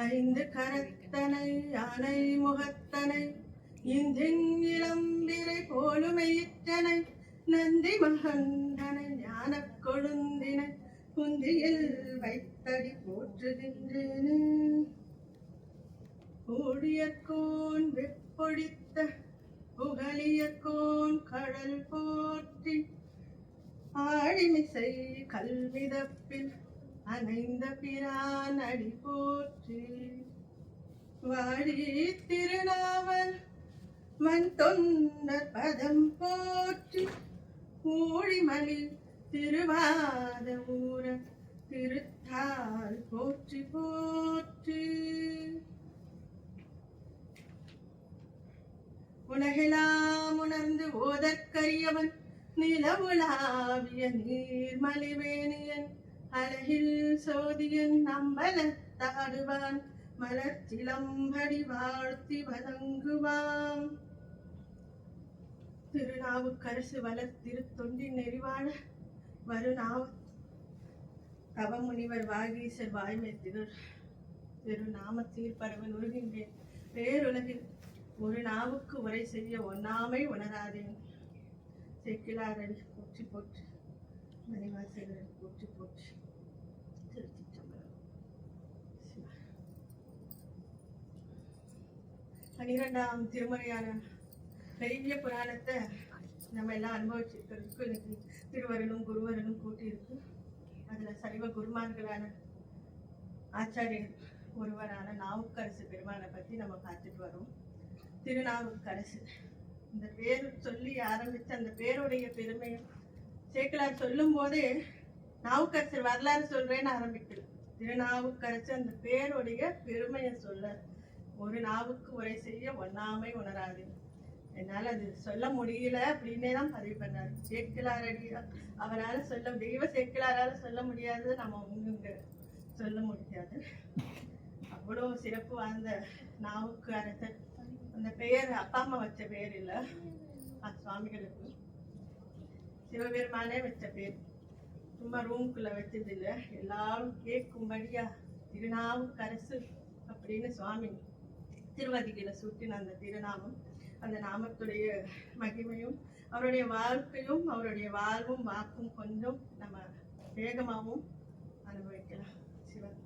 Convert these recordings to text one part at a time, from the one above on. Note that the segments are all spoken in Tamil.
ஐந்து கரத்தனை யானை முகத்தனை இந்தின் இளம்பிரை போலுமையிற்றனை நந்தி மகந்தனை ஞான கொழுந்தினை குந்தியில் வைத்தடி போற்றுகின்றேனே. ஊழியர்கோன் வெப்பொழித்த புகழியர்கோன் கடல் போற்றி ஆழிமிசை கல்விதப்பில் அணைந்த பிரான் அடி போற்றி. வாழி திருநாவல் மண் தொண்டர் பதம் போற்றி ஊழிமலி திருவாத ஊர திருத்தாள் போற்றி போற்றி. உலகெல்லாம் உணர்ந்து ஓதற்கரியவன் நிலவுலாவிய நீர்மலிவேணியன் அழகில் சோதியன் நம்பலத்தாடுவான் மலர்ச்சிலம்படி வாழ்த்தி வணங்குவான். திருநாவுக்கரசு வளர் திருத்தொண்டின் நெறிவாழ வருநாவ தவமுனிவர் வாகீசர் வாய்மை திருநாம சீர்பரவன் உருகின்றேன் பேருலகில் ஒரு நாவுக்கு உரை செய்ய ஒண்ணாமை உணராதேன். சேக்கிழாரடி போற்றி போற்றி மணிவாசகர் போற்றி போற்றி. திருச்சிற்றம்பலம். 12ஆம் திருமுறையான பெரிய புராணத்தை நம்ம எல்லாம் அனுபவிச்சிருக்கிறதுக்கு இன்னைக்கு திருவருளும் குருவருளும் கூட்டியிருக்கு. அதுல சைவ குருமார்களான ஆச்சாரியர் ஒருவரான நாவுக்கரசு பெருமானை பத்தி நம்ம பார்த்துட்டு வரோம். திருநாவுக்கரசு இந்த பேர் சொல்லி ஆரம்பிச்ச அந்த பேருடைய பெருமையும் சேக்கிழார் சொல்லும் போதே நாவுக்கரசர் வரலாறு சொல்றேன்னு ஆரம்பிக்குது. திருநாவுக்கரசு அந்த பேருடைய பெருமையை சொல்ல ஒரு நாவுக்கு உரை செய்ய ஒண்ணாமை உணராது. என்னால அது சொல்ல முடியல அப்படின்னே தான் பதிவு பண்ணாரு. சேக்கிழார் அவரால் சொல்ல தெய்வ சேக்கிழாரால சொல்ல முடியாது, நம்ம இங்க சொல்ல முடியாது. அவ்வளவு சிறப்பு வாய்ந்த நாவுக்கு அரசர். அந்த பெயர் அப்பா அம்மா வச்ச பேர் இல்ல, சுவாமிகளுக்கு சிவபெருமானே வச்ச பேர். சும்மா ரூம்குள்ள வச்சது இல்ல, எல்லாரும் கேட்கும்படியா திருநாவுக்கரசு அப்படின்னு சுவாமி திருவதிகளை சுட்டின அந்த திருநாமம். அந்த நாமத்துடைய மகிமையும் அவருடைய வாழ்க்கையும் அவருடைய வாழ்வும் வாக்கும் கொஞ்சம் நம்ம வேகமாகவும் அனுபவிக்கலாம். சிவன்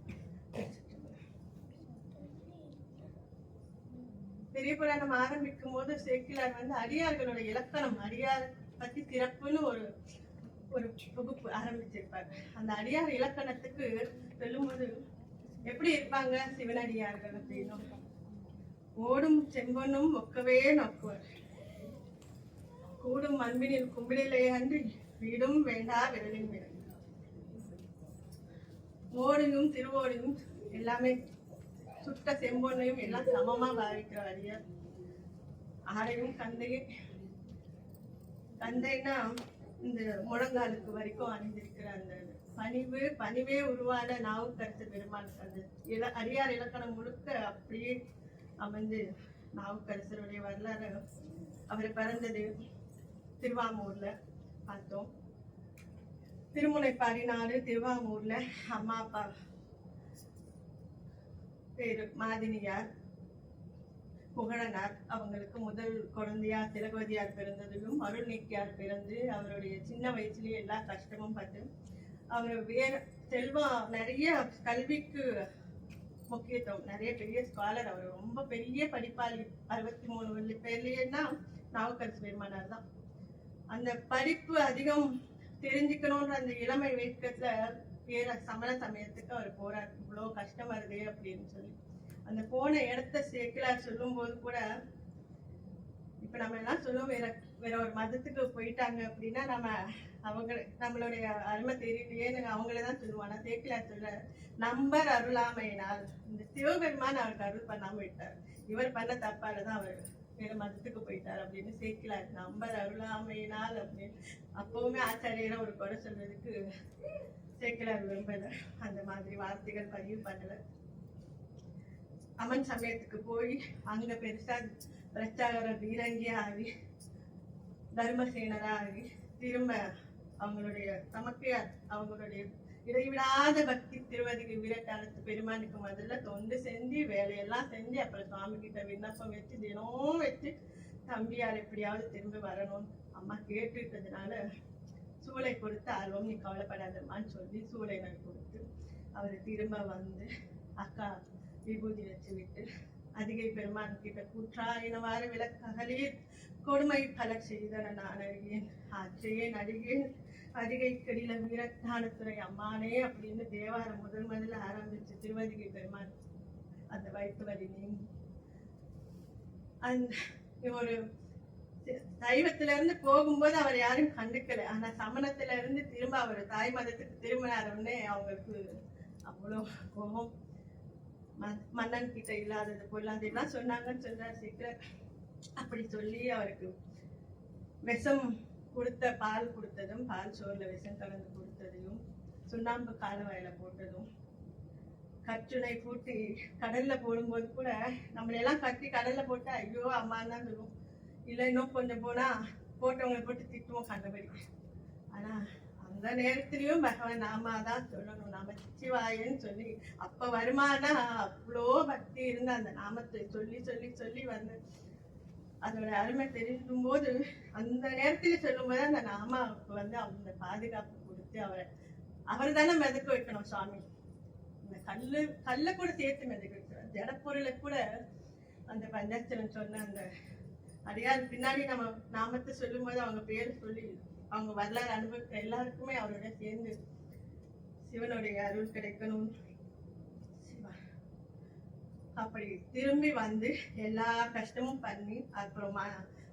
பெரிய புராணம் ஆரம்பிக்கும் போது சேக்கிழார் அடியார்களுடைய இலக்கணம், அடியார் பத்தி சிறப்புன்னு ஒரு ஒரு தொகுப்பு ஆரம்பிச்சிருப்பார். அந்த அடியார் இலக்கணத்துக்கு சொல்லும்போது எப்படி இருப்பாங்க சிவனடியார்கள் அப்படின்னும், ஓடும் செம்பொன்னும் ஒக்கவே நோக்குவர், கூடும் அன்பினில் கும்பிடிலே அன்றி வீடும் வேண்டா விரலின் விரல். ஓடியும் திருவோடியும் எல்லாமே சுட்ட செம்பொன்னையும் எல்லாம் சமமா பாவிக்கிற அடியார். ஆடையும் கந்தைன்னா இந்த முழங்காலுக்கு வரைக்கும் அணிந்திருக்கிற அந்த பணிவே உருவான நாவுக்கரசு பெருமாள். அந்த அடியார் இலக்கணம் முழுக்க அப்படியே அமைந்து நாவுக்கரசருடைய வரலாறு. அவர் பிறந்தது திருவாமூர்ல பார்த்தோம். திருமுனை 14 திருவாமூர்ல அம்மா அப்பா பேரு மாதினியார் புகழனார். அவங்களுக்கு முதல் குழந்தையா திலகவதியார் பிறந்ததிலும் அருள் நீக்கியார் பிறந்து அவருடைய சின்ன வயசுலயே எல்லா கஷ்டமும் பட்டு அவர் வேற செல்வம் நிறைய கல்விக்கு முக்கியத்துவம், நிறைய பெரிய ஸ்காலர். அவர் ரொம்ப பெரிய படிப்பாளி. 63 பேர்லயேன்னா நாவுக்கரசு பெருமானார் தான். அந்த படிப்பு அதிகம் தெரிஞ்சுக்கணும்ன்ற அந்த இளமை வேட்கத்துல பேர சமண சமயத்துக்கு அவர் போறார். இவ்வளவு கஷ்டம் வருது அப்படின்னு சொல்லி அந்த போன இடத்த சேக்கிழார் சொல்லும் போது கூட, இப்ப நம்ம எல்லாம் சொல்லுவோம் வேற ஒரு மதத்துக்கு போயிட்டாங்க அப்படின்னா நம்மளுடைய அருமை தெரியலையேன்னு அவங்களதான் சொல்லுவாங்க. சேக்கிழார் சொல்ல நம்பர் அருளாமையினால் இந்த சிவபெருமான் அவருக்கு அருள் பண்ணாம விட்டார், இவர் பண்ண தப்பாலதான் அவர் வேற மதத்துக்கு போயிட்டார் அப்படின்னு சேக்கிழார் நம்பர் அருளாமையினால் அப்படின்னு. அப்பவுமே ஆச்சாரியரை ஒரு குறை சொல்றதுக்கு சேக்கிழார் விரும்பல, அந்த மாதிரி வார்த்தைகள் பதிவு பண்ணல. அமன் சமயத்துக்கு போய் அங்க பெருசா பிரச்சார பீரங்கியா ஆகி தர்மசேனரா ஆகி திரும்ப அவங்களுடைய தமக்கையார் அவங்களுடைய இடைவிடாத பக்தி திருவதிகை வீரட்டானத்து பெருமானுக்கு முதல்ல தொண்டு செஞ்சு வேலையெல்லாம் செஞ்சு அப்புறம் சுவாமி கிட்ட விண்ணப்பம் வச்சு தினம் வச்சு தம்பியார் எப்படியாவது திரும்ப வரணும்னு அம்மா கேட்டுட்டதுனால சூளை கொடுத்து ஆர்வம் நீ கவலைப்படாதம்மான்னு சொல்லி சூளை நான் கொடுத்து அவர் திரும்ப வந்து அக்கா விபூதி வச்சு விட்டு அதிகை பெருமான் கிட்ட கூற்றாயினவாறு விளக்ககலீர் கொடுமை பல செய்தன நான் அறியேன் ஆச்சையேன் அடிகேன் அதிகை கடில வீரத்தானத்துறை அம்மானே அப்படின்னு தேவாரம் முதல்ல ஆரம்பிச்சு திருவதிகை பெருமான் அந்த வயிற்று வலி நீங்கி அந்த ஒரு சைவத்துல இருந்து போகும்போது அவர் யாரும் கண்டுக்கல. ஆனா சமணத்துல இருந்து திரும்ப அவர் தாய் மதத்துக்கு திரும்பினாருன்னே அவங்களுக்கு அவ்வளவு கோபம். மன்னன் கிட்ட இல்லாதது பொல்லாதெல்லாம் சொன்னாங்கன்னு சொல்றாரு சீக்கிரம். அப்படி சொல்லி அவருக்கு விஷம் கொடுத்த பால் கொடுத்ததும், பால் சோறுல விஷம் கலந்து கொடுத்ததையும், சுண்ணாம்பு காலவாயில போட்டதும், கற்றுனை பூட்டி கடல்ல போடும்போது கூட நம்மளையெல்லாம் கட்டி கடல்ல போட்டா ஐயோ அம்மான்னு தான் சொல்லுவோம். இல்லை இன்னும் கொஞ்சம் போனா போட்டவங்களை போட்டு திட்டுவோம் கண்டபடி. ஆனா அந்த நேரத்திலயும் பகவான் நாம தான் சொல்லணும், நாம சிவாயன்னு சொல்லி அப்ப வருமானா அவ்வளோ பக்தி இருந்த அந்த நாமத்தை சொல்லி சொல்லி சொல்லி வந்து அதோட அருமை தெரியும் போது அந்த நேரத்துல சொல்லும் போது அந்த நாமாவுக்கு வந்து அவங்க பாதுகாப்பு கொடுத்து அவர் தானே மிதக்க வைக்கணும் சுவாமி. இந்த கல்ல கூட சேர்த்து மிதக்க வைக்கிறார். ஜடப்பொருளை கூட அந்த பஞ்சாட்சரம் சொன்ன அந்த அடியார் பின்னாடி நம்ம நாமத்தை சொல்லும் போது அவங்க பேர் சொல்லி அவங்க வரலாறு அனுபவிக்கிற எல்லாருக்குமே அவரோட சேர்ந்து சிவனுடைய அருள் கிடைக்கணும். அப்படி திரும்பி வந்து எல்லா கஷ்டமும் பண்ணி அப்புறம்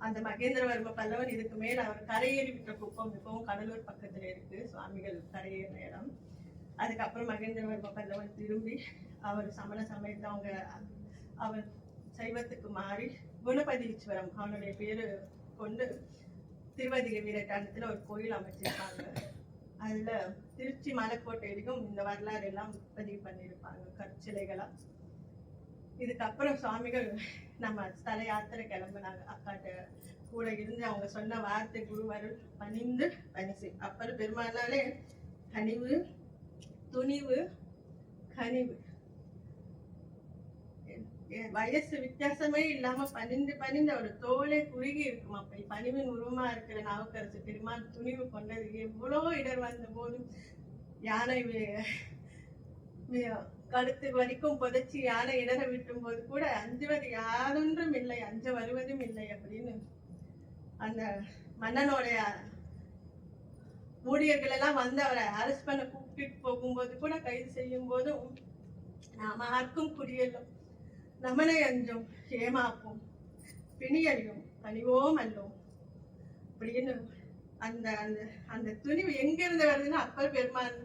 அந்த மகேந்திரவர்ம பல்லவன் இதுக்கு மேல அவர் கரையேறி விட்ட குப்பம் இப்பவும் கடலூர் பக்கத்துல இருக்கு, சுவாமிகள் கரையேறின இடம். அதுக்கப்புறம் மகேந்திரவர்ம பல்லவன் திரும்பி அவர் சமண சமயத்தை அவர் சைவத்துக்கு மாறி குணபதீஸ்வரம் அவனுடைய பேரு கொண்டு திருவதிகை வீரட்டானத்துல ஒரு கோயில் அமைச்சிருப்பாங்க. அதுல திருச்சி மலைக்கோட்டையிலும் இந்த வரலாறு எல்லாம் பதிவு பண்ணியிருப்பாங்க கற்சிலைகளா. இதுக்கப்புறம் சுவாமிகள் நம்ம ஸ்தல யாத்திரை கிளம்புனாங்க. அக்காட்ட கூட இருந்து அவங்க சொன்ன வார்த்தை குருவருள் பணிந்து பணிசு. அப்புறம் பெருமானாலே கனிவு, துணிவு, கனிவு, வயசு வித்தியாசமே இல்லாம பணிந்து ஒரு தோலை குறுகி இருக்கும். அப்படி பணிவின் உருவமா இருக்கிற நாவுக்கரசு பெருமான் துணிவு கொண்டது. எவ்வளவு இடர் வந்த போதும் யானை கழுத்து வரைக்கும் புதைச்சி யானை இடர விட்டும் போது கூட அஞ்சுவது யாரொன்றும் இல்லை, அஞ்ச வருவதும் இல்லை அப்படின்னு அந்த மன்னனுடைய ஊழியர்கள் எல்லாம் வந்து அவரை அரெஸ்ட் பண்ண கூப்பிட்டு போகும்போது கூட கைது செய்யும் போதும் நாம ஆர்க்கும் புரியலும் நமனை அஞ்சும் ஏமாப்போம் பிணியறியும் பணிவோம் அல்லோம் அப்படின்னு அந்த அந்த அந்த துணிவு எங்க இருந்து வருதுன்னா அப்பர் பெருமான்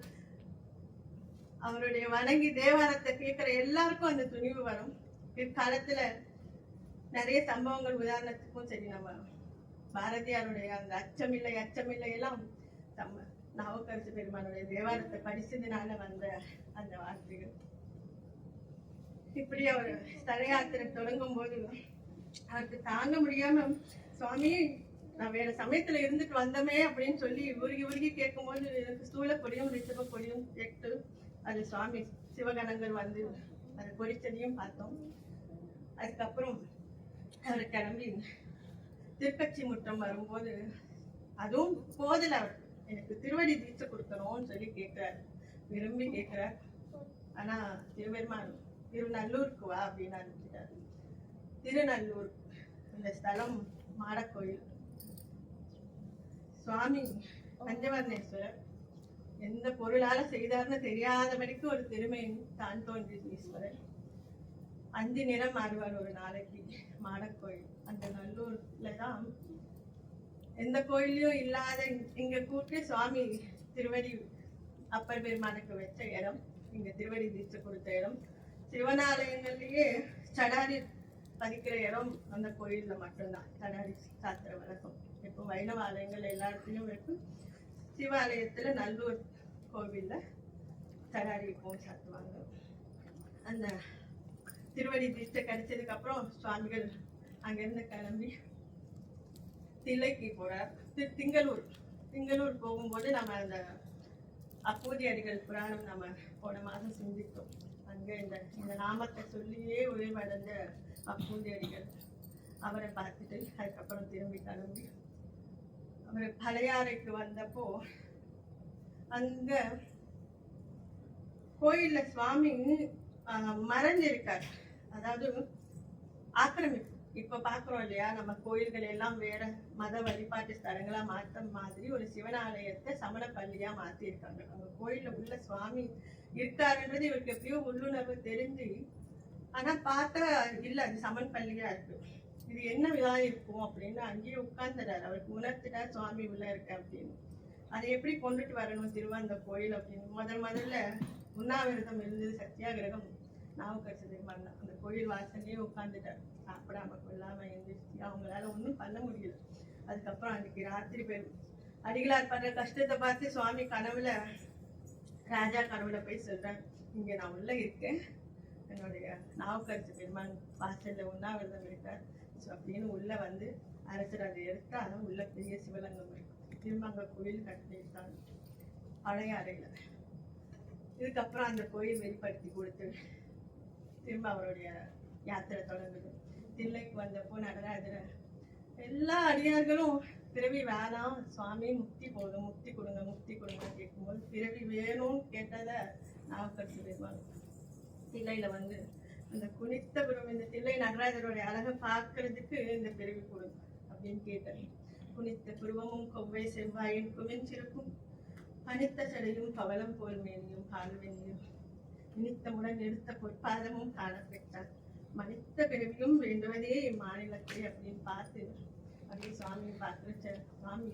அவருடைய வணங்கி தேவாரத்தை கேட்கிற எல்லாருக்கும் அந்த துணிவு வரும். பிற்காலத்துல நிறைய சம்பவங்கள் உதாரணத்துக்கும் சரி, நம்ம பாரதியாருடைய அந்த அச்சமில்லை அச்சமில்லை எல்லாம் நம்ம நாவுக்கரசு பெருமானுடைய தேவாரத்தை படிச்சதுனால வந்த அந்த வார்த்தைகள். இப்படி அவர் ஸ்தல யாத்திரை தொடங்கும் போது அவருக்கு தாங்க முடியாம சுவாமி நான் வேற சமயத்துல இருந்துட்டு வந்தோமே அப்படின்னு சொல்லி உருகி உருகி கேட்கும் போது எனக்கு ஸ்தூல பொடியும் ரிஷப பொடியும் கேட்டு அது சுவாமி சிவகணங்கள் வந்து அது பொறிச்சதையும் பார்த்தோம். அதுக்கப்புறம் அவர் கிளம்பி திருக்கட்சி முற்றம் வரும்போது அதுவும் போதில் அவர் எனக்கு திருவடி தீட்சை கொடுக்கணும்னு சொல்லி கேட்கிறார், விரும்பி கேட்கிறார். ஆனா திருவெருமான் திருநல்லூருக்கு வா அப்படின்னு அனுப்பிட்டார். திருநல்லூர் இந்த ஸ்தலம் மாடக்கோயில். சுவாமி பஞ்சவர்ணேஸ்வரர் எந்த பொருளால செய்தார்னு தெரியாதபடிக்கு ஒரு திருமையின் தான் தோன்றி ஈஸ்வரர் 5 நிறம் மாறுவார் ஒரு நாளைக்கு. மாடக்கோயில் அந்த நல்லூர்லதான் எந்த கோயிலையும் இல்லாத இங்க கூட்டி சுவாமி திருவடி அப்பர் பெருமானுக்கு வச்ச இடம், இங்க திருவடி தீட்சை கொடுத்த இடம். சிவனாலயங்கள்லயே சடாரி பதிக்கிற இடம் அந்த கோயில்ல மட்டும்தான் சடாரி சாத்திர வழக்கம். இப்போ வைணவ ஆலயங்கள் எல்லா இடத்துலயும் இருக்கு. சிவாலயத்துல நல்லூர் கோவில்ல சடாரி இப்பவும் சாத்துவாங்க. அந்த திருவடி தீட்சை கிடைச்சதுக்கு அப்புறம் சுவாமிகள் அங்கிருந்து கிளம்பி தில்லைக்கு போறார். திங்களூர் போகும்போது நம்ம அந்த அப்பூதி அடிகள் புராணம் நம்ம போன மாதம் சிந்தித்தோம். அங்கே இந்த நாமத்தை சொல்லியே உயிர்வடைந்த அப்பூதி அடிகள் அவரை பார்த்துட்டு அதுக்கப்புறம் திரும்பி கிளம்பி அவர் பழையாறைக்கு வந்தப்போ அங்க கோயில்ல சுவாமி மறைஞ்சிருக்காரு. அதாவது ஆக்கிரமிப்பு. இப்ப பாக்குறோம் இல்லையா, நம்ம கோயில்கள் எல்லாம் வேற மத வழிபாட்டு ஸ்தலங்களா மாத்த மாதிரி ஒரு சிவனாலயத்தை சமண பள்ளியா மாத்தி இருக்காங்க. அவங்க கோயில்ல உள்ள சுவாமி இருக்காருன்றது இவருக்கு எப்படியோ உள்ளுணர்வு தெரிஞ்சு, ஆனா பார்த்தா இல்ல, அது சமன் பள்ளியா இருக்கு. இது என்ன விழா இருக்கும் அப்படின்னு அங்கேயே உட்கார்ந்துறாரு. அவருக்கு உணர்த்துட்டார் சுவாமி உள்ள இருக்கு அப்படின்னு. அதை எப்படி கொண்டுட்டு வரணும் திருவாந்த கோயில் அப்படின்னு முதல்ல உண்ணாவிரதம் இருந்தது, சத்தியாகிரகம் நாவுக்கரசு பெருமாள் அந்த கோயில் வாசல்லையே உட்காந்துட்டார். சாப்பிடாம கொள்ளாம எழுந்திரிச்சு அவங்களால ஒன்றும் பண்ண முடியல. அதுக்கப்புறம் அன்னைக்கு ராத்திரி போய் அடிகளார் படுற கஷ்டத்தை பார்த்து சுவாமி கனவுல, ராஜா கனவுல போய் சொல்றார், இங்க நான் உள்ள இருக்கேன், என்னுடைய நாவுக்கரசு பெருமான் வாசல்ல உண்ணாவிரதம் இருக்கார் அப்படின்னு உள்ள வந்து அரசர் அதை எடுத்தா உள்ள பெரிய சிவலிங்கம் இருக்கு. திரும்ப அங்க கோயில் கட்டிட்டாங்க பழைய அறையில. இதுக்கப்புறம் அந்த கோயில் வெளிப்படுத்தி கொடுத்து திரும்ப அவருடைய யாத்திரை தொடங்குது. தில்லைக்கு வந்தப்போ நடராஜர் எல்லா அடியார்களும் பிறவி வேணாம் சுவாமி, முக்தி போதும், முக்தி கொடுங்க, முக்தி கொடுங்கன்னு கேட்கும்போது பிறவி வேணும்னு கேட்டதை நாவுக்கரசு பெருமாள் தில்லையில வந்து அந்த குனித்த பிறகு இந்த தில்லை நடராஜருடைய அழகை பார்க்கறதுக்கு இந்த பிறவி கொடுங்க அப்படின்னு கேட்டேன். குனித்த புருவமும் கொவ்வை செவ்வாயின் குவிஞ்சிருக்கும், பனித்த சடையும் பவளம் போல் மேனியும் கால்வெனியும் இனித்தமுடன் எடுத்த பொற்பாதமும் காணப்பெற்றார். மனித பிறவியும் வேண்டுவதே இம்மாநிலத்தை அப்படின்னு பார்த்து அப்படியே சுவாமியை பார்த்து, சுவாமி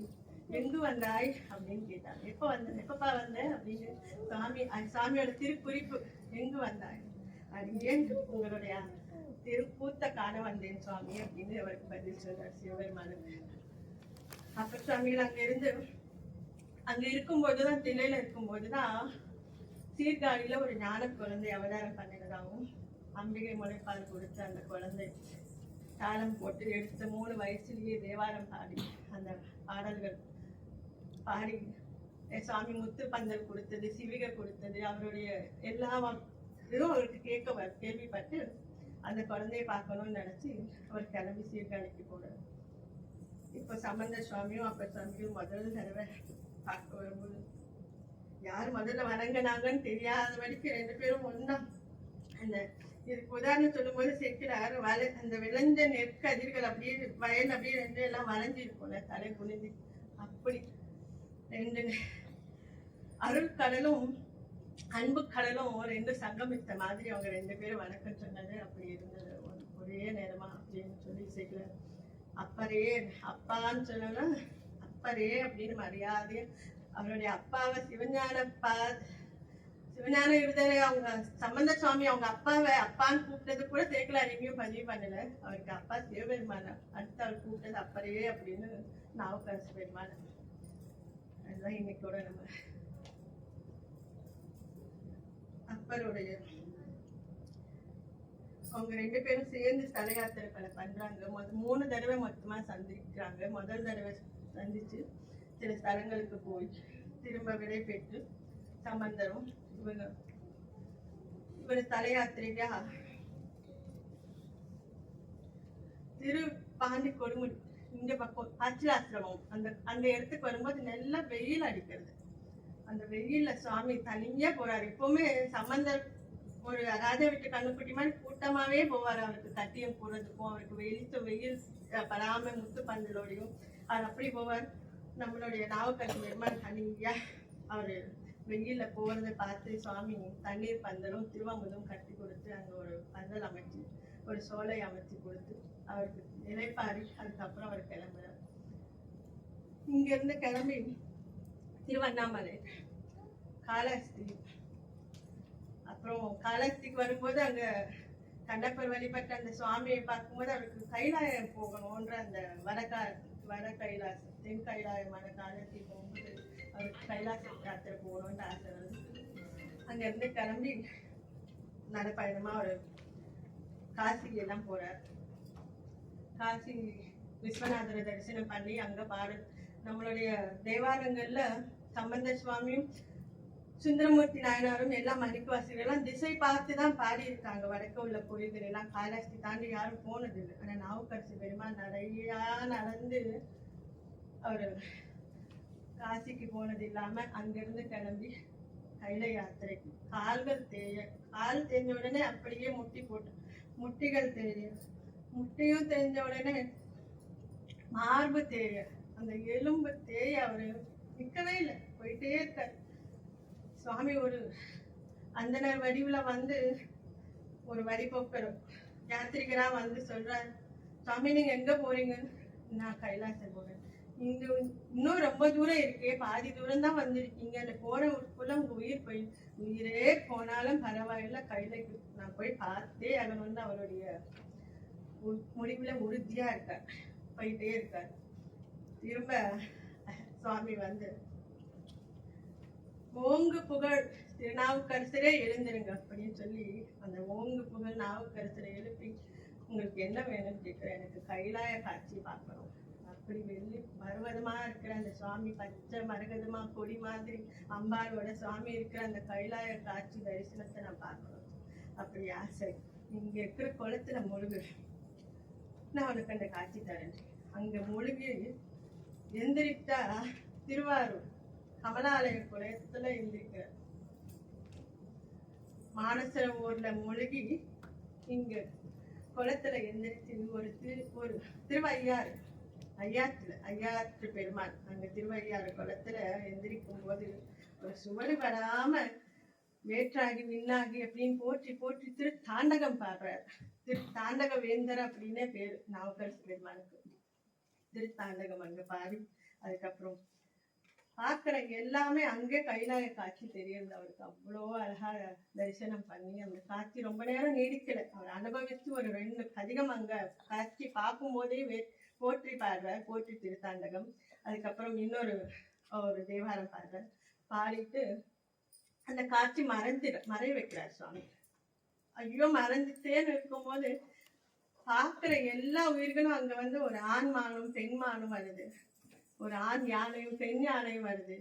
எங்கு வந்தாய் அப்படின்னு கேட்டாங்க. எப்பப்பா வந்த அப்படின்னு சாமியோட திருக்குறிப்பு, எங்கு வந்தாய் அப்படியே உங்களுடைய திருக்கூத்த காண வந்தேன் சுவாமி அப்படின்னு அவருக்கு பதில் சொன்னார் சிவபெருமானுக்கு. அப்ப சுவாமிகள் அங்க இருக்கும்போதுதான், தில்லையில இருக்கும்போதுதான் சீர்காழியில ஒரு ஞான குழந்தை அவதாரம் பண்ணினதாகவும், அம்பிகை முளைப்பால் கொடுத்து அந்த குழந்தை தாளம் போட்டு எடுத்த 3 வயசுலயே தேவாரம் பாடி அந்த பாடல்கள் பாடி சுவாமி முத்து பந்தல் கொடுத்தது, சிவிகை கொடுத்தது, அவருடைய எல்லா இதுவும் அவருக்கு கேள்விப்பட்டு அந்த குழந்தைய பார்க்கணும்னு நினைச்சு அவர் கிளம்பி சீர்காழிக்கு போனார். இப்ப சம்பந்த சுவாமியும் அப்ப சுவாமியும் முதல் தடவை பார்க்க வரும்போது யார் முதல்ல வணங்கினாங்கன்னு தெரியாத வரைக்கும் 2 பேரும் ஒன்னா அந்த இதுக்கு உதாரணம் சொல்லும் போது சேர்க்கிறார். அந்த விளைஞ்ச நெற்கதிர்கள் அப்படியே வயல் அப்படியே 2 எல்லாம் வளைஞ்சு இருக்கும்ல, தலை குனிஞ்சு, அப்படி 2 அருள் கடலும் அன்பு கடலும் 2 சங்கமித்த மாதிரி அவங்க 2 பேரும் வணக்கம் சொன்னது அப்படி இருந்தது ஒரே நேரமா அப்படின்னு சொல்லி சேர்க்கிறார். அப்பரே, அப்பான்னு சொல்லணும், அப்பரே அப்படின்னு மரியாதை அவருடைய அப்பாவை சிவஞான இருதலை அவங்க சம்பந்த சுவாமி அவங்க அப்பாவை அப்பான்னு கூப்பிட்டது கூட சேர்க்கலார் எங்கேயும் பதிவு பண்ணல. அவருக்கு அப்பா சிவபெருமான, அடுத்து அவர் கூப்பிட்டது அப்பரே அப்படின்னு நாவுக்கரசு பெருமான. அதுதான் இன்னைக்கோட நம்ம அப்பருடைய அவங்க 2 பேரும் சேர்ந்து ஸ்தல யாத்திரை பண்றாங்க. 3 தடவை மொத்தமா சந்திக்கிறாங்க. முதல் தடவை சந்திச்சு சில ஸ்தலங்களுக்கு போய் திரும்ப விடை பெற்று சம்பந்தரும் இவர் ஸ்தல யாத்திரையா திரு பாண்டி கொடுமுடி இங்க பக்கம் அச்சிலாசிரமம் அந்த இடத்துக்கு வரும்போது நல்லா வெயில் அடிக்கிறது. அந்த வெயில்ல சுவாமி தனியா போறாரு. எப்பவுமே சம்பந்தர் ஒரு ராஜா வீட்டு கண்ணுக்குட்டி மாதிரி கூட்டமாவே போவாரு. அவருக்கு கட்டியம் போடுறதுக்கும் அவருக்கு வெயில் படாம முத்து பந்தலோடையும் அவர் அப்படி போவார். நம்மளுடைய நாவுக்கரசு பெருமாள் தனியா அவரு வெயில்ல போறதை பார்த்து சுவாமி தண்ணீர் பந்தலும் திருவாமுதும் கட்டி கொடுத்து அங்க ஒரு பந்தல் அமைச்சு ஒரு சோலை அமைச்சு கொடுத்து அவருக்கு நிலைப்பாரி. அதுக்கப்புறம் அவர் கிளம்புறார். இங்க இருந்து கிளம்பி திருவண்ணாமலை காளஹஸ்தி, அப்புறம் காளஹஸ்திக்கு வரும்போது அங்க கண்டப்பர் வழிபட்ட அந்த சுவாமியை பார்க்கும்போது அவருக்கு கைலாயம் போகணும்ன்ற அந்த வட கைலாசம் தென் கைலாயமான காளஹஸ்தி போகும்போது அவருக்கு கைலாச யாத்திரை போகணும்னு ஆசை வந்து அங்க இருந்து கிளம்பி நடைப்பயணமா ஒரு காசிக்கு எல்லாம் போறார். காசி விஸ்வநாதரை தரிசனம் பண்ணி அங்க நம்மளுடைய தேவாரங்கள்ல சம்பந்த சுவாமியும் சுந்தரமூர்த்தி நாயனாரும் எல்லாம் மணிக்கவாசிகள் எல்லாம் திசை பார்த்து தான் பாடியிருக்காங்க. வடக்க உள்ள கோயில்கள் எல்லாம் காலாஸ்தி தாண்டி யாரும் போனதில்லை. ஆனா நாவுக்கரசு பெருமாள் நிறையா நடந்து அவரு காசிக்கு போனது இல்லாம அங்கிருந்து கிளம்பி கைல யாத்திரைக்கு கால்கள் கால் தேஞ்ச உடனே அப்படியே முட்டிகள் முட்டியும் தேஞ்ச உடனே மார்பு அந்த எலும்பு அவரு நிக்கவே இல்லை, போயிட்டே இருக்காரு. சுவாமி ஒரு அந்தனர் வடிவுல வந்து ஒரு வழிபோக்கர் யாத்திரிகரா வந்து சொல்றாரு, சுவாமி நீங்க எங்க போறீங்க? நான் கைலாசம் போறேன். இங்க இன்னும் ரொம்ப தூரம் இருக்கே, பாதி தூரம் தான் வந்திருக்கீங்க, அந்த போறக்குள்ள உங்க உயிரே போனாலும் பரவாயில்ல, கைலைக்கு நான் போய் பார்த்தே ஆகணும்னு அவருடைய முடிவுல உறுதியா இருக்கார். போயிட்டே இருக்கார். திரும்ப சுவாமி வந்து ஓங்கு புகழ் திருநாவுக்கரசரே எழுந்திருங்க அப்படின்னு சொல்லி அந்த ஓங்கு புகழ் நாவுக்கரசரை எழுப்பி உங்களுக்கு என்ன வேணும்னு கேட்கிறேன், எனக்கு கைலாய காட்சி பார்க்கணும். அப்படி வெள்ளி மரகதமா இருக்கிற அந்த சுவாமி, பச்சை மரகதமா கொடி மாதிரி அம்பாளோட சுவாமி இருக்கிற அந்த கைலாய காட்சி தரிசனத்தை நான் பார்க்கணும். அப்படி ஆசை. இங்க இருக்கிற குளத்துல முழுகு, நான் உனக்கு அந்த காட்சி தரேன். அங்க முழுகி எந்திரிட்டா திருவாரூர் கமலாலய குளத்துல எந்திரிக்கிற மானசர ஊர்ல முழுகி இங்க குளத்துல எந்திரிச்சு ஒரு திருவையாறு ஐயாற்று பெருமாள் அங்க திருவையாறு குளத்துல எந்திரிக்கும் போது ஒரு சுவடு படாம வேற்றாகி விண்ணாகி அப்படின்னு போற்றி போற்றி தாண்டகம் பாடுறாரு. தாண்டக வேந்தர் அப்படின்னே பேரு நாவுக்கரசு பெருமானுக்கு. தாண்டகம் அங்க பாடி அதுக்கப்புறம் பார்க்கிற எல்லாமே அங்கே கைலாய காட்சி தெரியுது அவருக்கு. அவ்வளோ அழகா தரிசனம் பண்ணி அந்த காட்சி ரொம்ப நேரம் நீடிக்கல. அவர் அனுபவிச்சு ஒரு 2 அதிகம் அங்க காட்சி பார்க்கும் போதே போற்றி பாடுறார், போற்றி திருத்தாண்டகம். அதுக்கப்புறம் இன்னொரு ஒரு தேவாரம் பாடுறார். பாடிட்டு அந்த காட்சி மறை வைக்கிறார் சுவாமி. ஐயோ மறைஞ்சிட்டேன்னு இருக்கும்போது பார்க்கிற எல்லா உயிர்களும் அங்க வந்து ஒரு ஆண் மானும் பெண் மானும் வருது, ஒரு ஆண் யானையும் பெண் யானையும் வருது.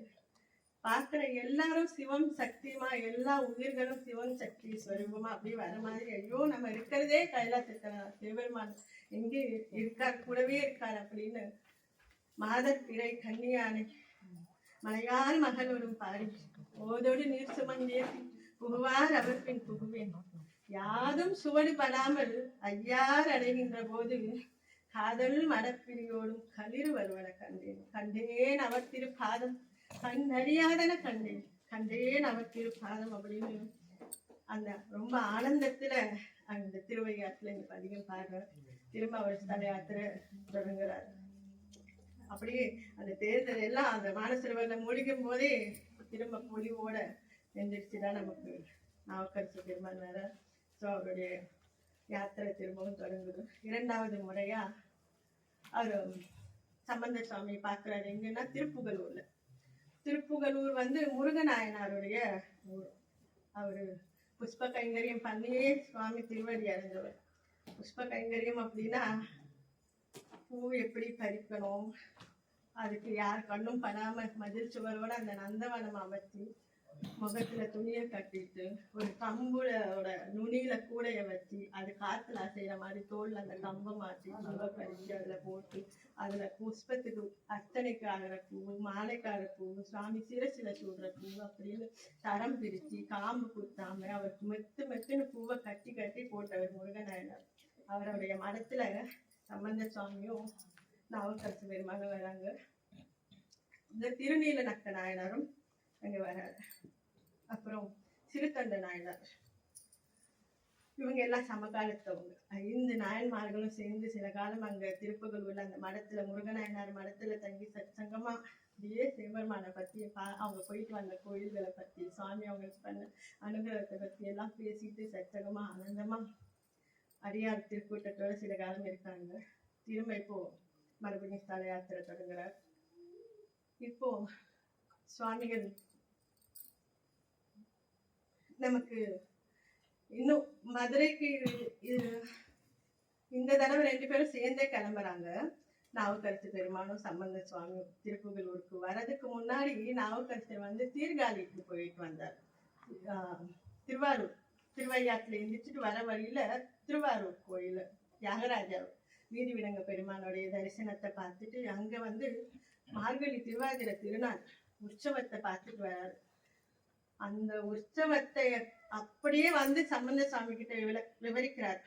பார்க்கிற எல்லாரும் சிவம் சக்தியுமா, எல்லா உயிர்களும் சிவம் சக்தி ஸ்வரூபமா அப்படி வர மாதிரி, ஐயோ நம்ம இருக்கிறதே கைலாசத்துல சிவபெருமான் எங்கே இருக்கார், கூடவே இருக்கார் அப்படின்னு மாதர் பிறை கன்னியானை மலையாள் மகளோடும் பாடி ஓதோடு நீர் சுமந்தேசி புகுவார் அவர் பின் புகுவேன், யாதும் சுவடு படாமல் ஐயார் அடைகின்ற போது காதல் மடப்பிரியோடும் களிர் வருவன கண்டேன் அவர் திருப்பாதம் கண்ணறியாதன கண்டேன் அவர் திருப்பாதம் அப்படின்னு அந்த ரொம்ப ஆனந்தத்துல அந்த திருவையாற்றுல இந்த பதிகம் பாடுறார். திரும்ப அவர் ஸ்தல யாத்திரை தொடங்குறார். அப்படியே அந்த தேர்தல் எல்லாம் அந்த மானசரோவர்ல மூழ்கும் போதே திரும்ப பொலிவோட எந்திரிச்சுதான் நமக்கு நாவுக்கரசு பெருமாள் வேற. ஸோ அவருடைய யாத்திரை திரும்பவும் தொடங்குது. 2வது முறையா அவர் சம்பந்த சுவாமி பார்க்கிறாரு. எங்கன்னா திருப்புகலூர் வந்து முருகநாயனாருடைய ஊர். அவரு புஷ்ப கைங்கரியம் பண்ணியே சுவாமி திருவடி அடைஞ்சவர். புஷ்ப கைங்கரியம் அப்படின்னா பூ எப்படி பறிக்கணும், அதுக்கு யார் கண்ணும் படாம மதில் சுவரோட அந்த நந்தவனம் அமைச்சு முகத்துல துணியை கட்டிட்டு ஒரு கம்புளோட நுனியில கூடைய வச்சு அது காத்துல அசைற மாதிரி தோல்ல அந்த கம்பை மாட்டி பூவை பறிச்சு அதுல போட்டு அதுல புஷ்பத்துக்கு அர்ச்சனைக்கு ஆகிற பூ, மாலைக்கார பூ, சுவாமி சிரசில சூடுற பூ அப்படின்னு தரம் பிரிச்சு காம்பு குத்தாம அவருக்கு மெத்துன்னு பூவை கட்டி கட்டி போட்டவர் முருகநாயனார். அவருடைய மடத்துல சம்பந்த சுவாமியும் நாவுக்கரசு பெருமானும் வராங்க. இந்த திருநீல நக்க நாயனாரும் அங்க வராரு. அப்புறம் சிறுத்தொண்ட நாயனார், இவங்க எல்லாம் சமகாலத்தவங்க. 5 நாயன்மார்களும் சேர்ந்து சில காலம் அங்க திருப்புகலூர்ல அந்த மடத்துல முருகநாயனார் மடத்துல தங்கி சச்சங்கமா அப்படியே சிவபெருமானை பத்தி அவங்க போயிட்டு வந்த கோயில்களை பத்தி சுவாமி அவங்களுக்கு பண்ண அனுகிரகத்தை பத்தி எல்லாம் பேசிட்டு சச்சங்கமா ஆனந்தமா அடியார் திருக்கூட்டத்தோட சில காலம் இருக்காங்க. திரும்ப இப்போ மறுபடியும் ஸ்தல யாத்திரை தொடங்குறார். இப்போ சுவாமிகள் நமக்கு இன்னும் மதுரைக்கு இந்த தடவை 2 பேரும் சேர்ந்தே கிளம்புறாங்க. நாவுக்கரசு பெருமானும் சம்பந்த சுவாமியும் திருப்புகலூருக்கு வரதுக்கு முன்னாடி நாவுக்கரசர் வந்து சீர்காழிக்கு போயிட்டு வந்தார். திருவாரூர் திருவையாற்றுல எந்திரிச்சிட்டு வர வழியில திருவாரூர் கோயில் தியாகராஜா வீதி விடங்க பெருமானுடைய தரிசனத்தை பார்த்துட்டு அங்க வந்து மார்கழி திருவாதிரை திருநாள் உற்சவத்தை பார்த்துட்டு வராரு. அந்த உற்சவத்தை அப்படியே வந்து சம்பந்த சுவாமி கிட்ட விவரிக்கிறார்.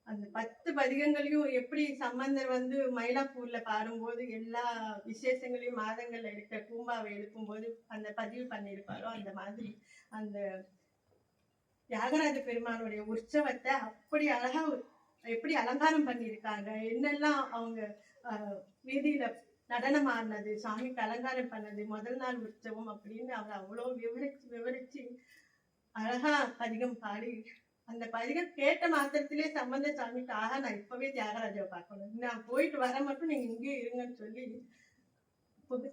அந்த 10 பதிகங்களையும் எப்படி சம்பந்தர் வந்து மயிலாப்பூர்ல பாடும்போது எல்லா விசேஷங்களையும் மாதங்கள்ல இருக்க பூம்பாவை எழுப்பும் போது அந்த பதிவு பண்ணியிருப்பாரோ அந்த மாதிரி அந்த தியாகராஜ பெருமானுடைய உற்சவத்தை அப்படி அழகா எப்படி அலங்காரம் பண்ணியிருக்காங்க, என்னெல்லாம் அவங்க வீதியில நடனம் ஆடினது, சாமிக்கு அலங்காரம் பண்ணது, முதல் நாள் உற்சவம் அப்படின்னு அவர் அவ்வளோ விவரிச்சு அழகா பதிகம் பாடி அந்த பதிகம் கேட்ட மாத்திரத்திலே சம்பந்த சாமிக்கு ஆக நான் இப்பவே தியாகராஜாவை பார்க்கணும், நான் போயிட்டு வர மட்டும் நீங்க இங்கேயே இருங்கன்னு சொல்லி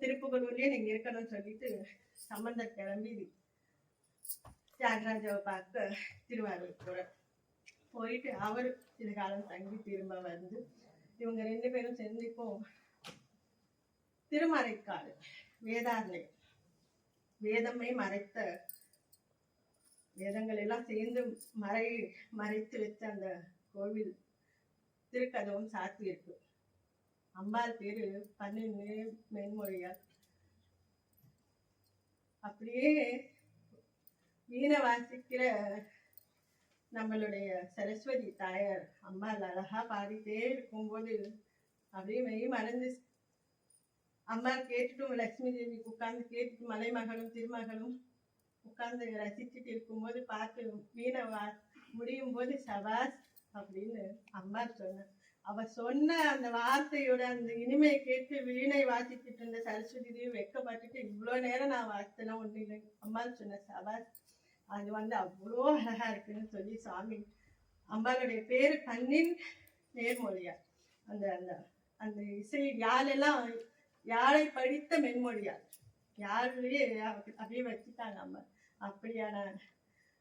திருப்புகலூர்லயே நீங்க இருக்கணும்னு சொல்லிட்டு சம்பந்தர் கிளம்பி தியாகராஜாவை பார்க்க திருவாரூர் போயிட்டு அவர் இது காலம் தங்கி திரும்ப வந்து இவங்க 2 பேரும் சேர்ந்து இப்போ திருமறைக்காடு வேதாரணை வேதமே மறைத்த வேதங்கள் எல்லாம் சேர்ந்து மறைத்து வச்ச அந்த கோவில் திருக்கதவும் சாத்தி இருக்கு. அம்பாள் பேரு 12 மென்மொழியார். அப்படியே வீணை வாசிக்கிற நம்மளுடைய சரஸ்வதி தாயார் அம்பாள் அழகா பாடிட்டே இருக்கும்போது அப்படியே மெய் மறந்து அம்பாள் கேட்டுட்டும் லட்சுமி தேவி உட்கார்ந்து கேட்டுட்டு மலைமகளும் திருமகளும் உட்கார்ந்து ரசிச்சுட்டு இருக்கும்போது பார்த்து வீணை முடியும் போது சபாஸ் அப்படின்னு அம்பாள் சொன்னார். அவ சொன்ன அந்த வார்த்தையோட அந்த இனிமையை கேட்டு வீணை வாசிச்சுட்டு இருந்த சரஸ்வதி தேவி வெக்கப்பட்டுட்டு இவ்வளவு நேரம் நான் வாசித்தனா ஒண்ணு இல்லை, அம்பாள் சொன்ன சபாஸ் அது வந்து அவ்வளோ அழகா இருக்குன்னு சொல்லி சாமி அம்பாளுடைய பேரு கண்ணின் நேர்மொழியார். அந்த அந்த அந்த இசை யாழெல்லாம் யாழை படித்த மென்மொழியார், யாருலயே அப்படியே வச்சுட்டாங்க அம்மா. அப்படியான